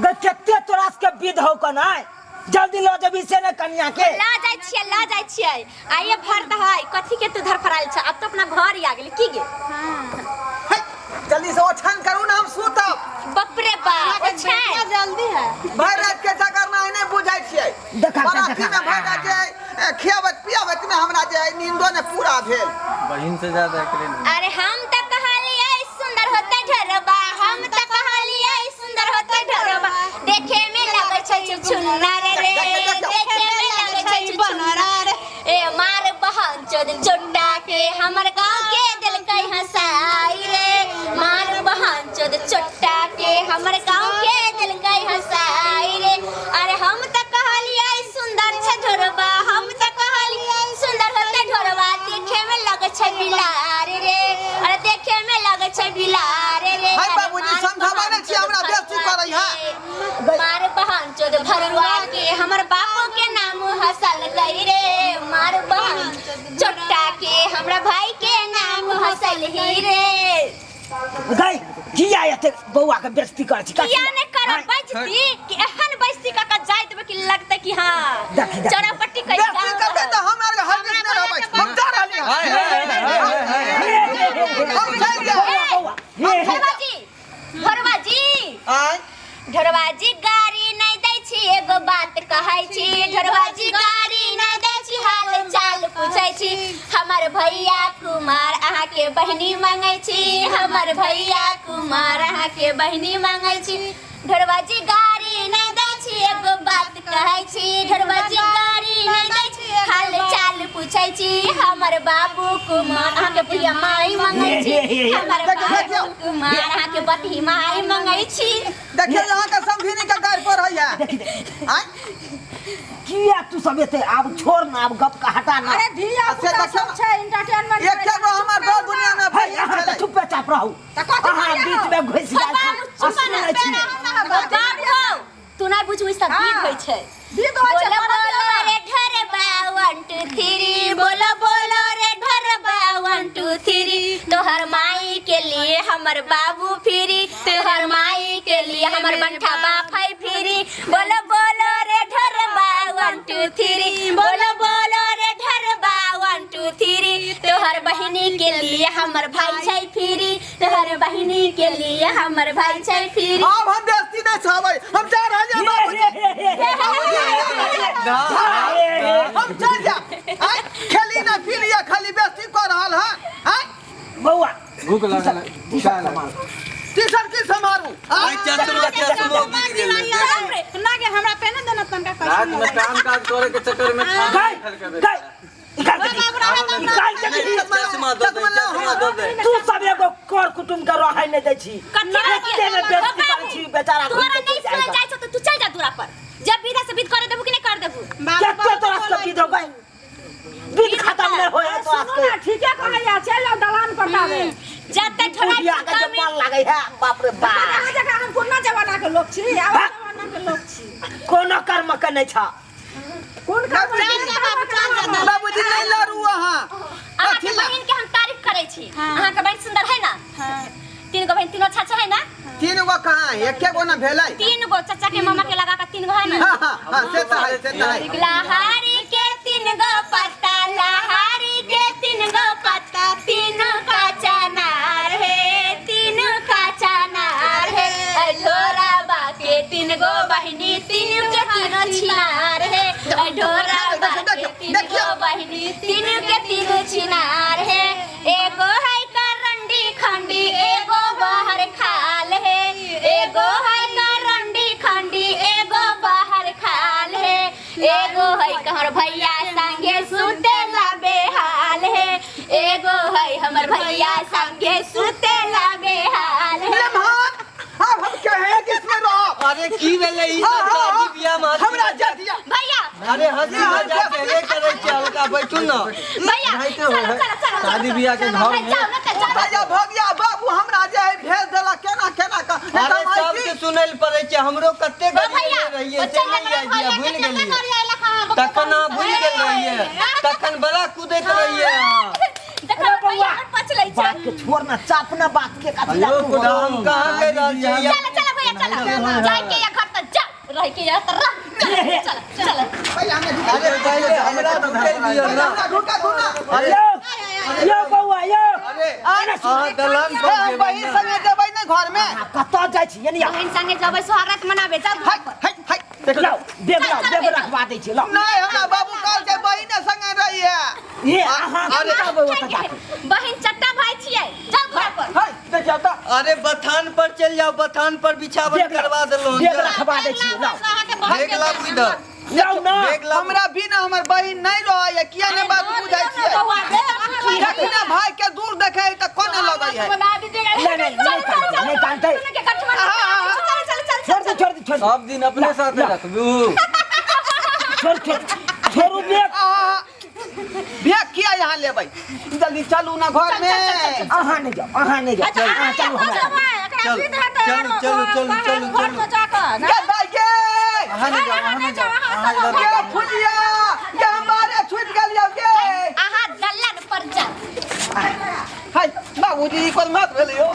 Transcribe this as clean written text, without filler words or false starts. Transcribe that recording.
गे केते तोरा के विध हो क नै जल्दी लो जबी से न कन्या के ला जाय छियै आइए भरत है कथी के तू धर फराल छ अब तो अपना घर आ गेली की गे है, जल्दी से ओछन करू ना हम सूतब बाप रे बाप अच्छा जल्दी है भर रात के जगर ना नहीं बुझाई छियै देखा बराती में भर रात जे खियावत पियावत में हमरा जे नींदो ने पूरा भेल बहिन से ज्यादा एकरे नहीं। अरे हम त कहलिए सुंदर होते ढरबा हम त कहलिए सुंदर होते ढरबा देखे में लगे छै चुनर रे देखे में लगे छै बनरा रे ए मार बहन चोद चोटा के हमर गांव के दिल कई हंसाई रे मार बहन चोद चोटा के हमर गांव के दिल कई हंसाई रे अरे हम त कहलिए सुंदर छ ढरबा हम त कहलिए सुंदर होते ढरबा देखे में लगे छै बिलार रे अरे देखे में लगे छै बिलार रे हाय बाबूजी समझावा नहीं छी हमरा बेइज्जती करई है मार बहन चोद भरुआ के हमर बापू के नाम हसल गई रे मार बहन चोटा के हमरा भाई के नाम हसल ही रे गे किया एते बौआ के बेइज्जती कर छी किया ने कर बेइज्जती कि एहन बेइज्जती का जाय देबे कि लगते कि हां देखी, देखी। चौरापट्टी कई बेइज्जती करबे त हमरा हरगिज न रहबै हम जा रहली हाय हम चल गए भरवाजी आय ढरवाजी गाड़ी नहीं दै छी एगो बात कहै छी ढरवाजी गाड़ी नहीं दै छी हाल चाल पूछै छी हमर भैया कुमार अहाँ के बहिनी मांगै छी हमर भैया कुमार अहाँ के बहिनी मांगै छी ढरवाजी गाड़ी नहीं दै छी एगो बात कहै छी ढरवाजी गाड़ी नहीं दै छी हाल चाल पूछै छी हमर बाबू कुमार अहाँ के भैया माई मांगै छी हमर बाबू कुमार अहाँ के बती माई मांगै छी देखिए यहाँ का समझीनी का गाड़ पर है आय किया तू सब एते आब छोड़ ना आब गप का हटा ना अरे धिया पुता सब छै एंटरटेनमेंट एक के गो हमर दो दुनिया में है भाई यहाँ तो चुप चाप रहू अहाँ बीच में घुस जाई छी तू नहीं बुझू सब गीत होय छै विध होय छै बोलो रे ढरबा 1 2 3 बोलो बोलो रे ढरबा 1 2 3 तोहर माई के लिए हमर बाबू फिरी तोहर माई के लिए हमर बंठा बाप है फिरी बोलो बोलो रे ढरबा 1 2 3 बोलो बोलो रे ढरबा 1 2 3 तोहर बहिनी के लिए हमर भाई छै फिरी तोहर बहिनी के लिए हमर भाई छै फिरी अब हम बेइज्जती नहीं छाबै हम जा रहली हम चल जा आय खेली ना फिलिया खाली बेइज्जती कर रहल है आय बौआ भूख लागल टीचर की समारू आई चतुर बच्चा सुनो गिर गेल ना के हमरा पे ना देना तनका रात में काम काज करे के चक्कर में खाना खा के गे चश्मा दो दे तू सब एगो कर कुटुम के रहै नहीं दै छी एते में बेइज्जती कर छी बेचारा तोरा नहीं सुन जाय छ तो तू चल जा दूरा पर जब विदा से विद करे देबू कि नहीं कर देबू केते तोरा के विध हो गई विध खत्म नहीं होए तो सुनो ना ठीके कहै या चल जाओ दलान पर कावे जब तक थोड़ा बुढ़िया के जब मन लागे है बाप रे बाप आ जगह हम पुन्ना जमाना के लोग छी आ जमाना के लोग छी कोनो कर्म के नहीं छ कोन का बाबूजी नहीं लड़ू वहाँ अहाँ के बहन के हम तारीफ करै छी अहाँ के बहन सुंदर है ना तीन गो बहन तीनों अच्छा है ना तीन गो कहाँ है एक गो ना भेलै तीन गो चाचा के मामा के लगा के तीन गो है ना हाँ से तो है लहारी के तीन गो पत्ता लहारी के तीन गो पत्ता तीनों का चनार है तीनों का चनार है ढोरा बा के तीन गो बहिनी तीनों के तीनों छिनार है ढोरा बा के तीन गो बहिनी तीनों के तीनों छिनार है एगो है करंडी खंडी एगो बाहर खाल है एगो है करंडी खंडी एगो बाहर खाल है एगो है कहर भैया संगे सुते ला बेहाल है एगो है हमर भैया संगे सुते ला बेहाल है अब हम कहे किसमें रहो अरे की भेले ई सब शादी बियाह में हमरा जा दिया भैया अरे हंसी मजाक पहले करे छी हल्का बैठू ना भैया चलो शादी बियाह के घर में जाओ ना जाओ भैया भगिया बाबू हमरा जे है भेज देला केना केना का अरे सब के सुनैल पड़े छै हमरो कते गली भैया रहिए से नहीं आइया भूल गेलिए तखन भूल गेल रहिए तखन बड़ा कूदैत रहिए देखो भैया पछ लै छै बात के छोड़ ना चाप ना बात के कथी हेलो हम कहां के रहल छियै चलो भैया चलो जाके या घर कह के या तरह चल चल पहले हमें अरे पहले हमरा ढुकेल दियो ना ढुका दो ना अरे यो बौआ यो अरे हां दलान पर हम बहिन संगे जेबै ना घर में कत जाइ छी यानी बहन संगे जबै सोहारत मनाबे चल हाय हाय हाय देख लो बेग रखवा दै छी लो नहीं हमरा बाबू काल के बहिने संगे रही है ये अहाँ अरे बहन चट्टा भाई छियै चल घर पर हाय देख जाओ त अरे बथान पर चल जाओ बथान पर बिछावन करवा देलो बेग रखवा दै छी लो देख ला इधर जाओ ना देख ला हमरा बिना हमर बहिन नहीं रहे किया ने बात बुझाई छियै जखने भाई के दूर देखे त कोन लगै है नहीं कांटे छोड़ सब दिन अपने साथ रखबू छोड़ू बेग बेग किया यहाँ लेबै जल्दी चलू ना घर में अहाँ नहीं जाओ चलो हमरा के भाई के अहाँ नहीं जाओ अहाँ के फुटिया के हमारे छूट गेलियो के आहा दल्लन पर जा हाय बाबूजी कोन मत भेलियो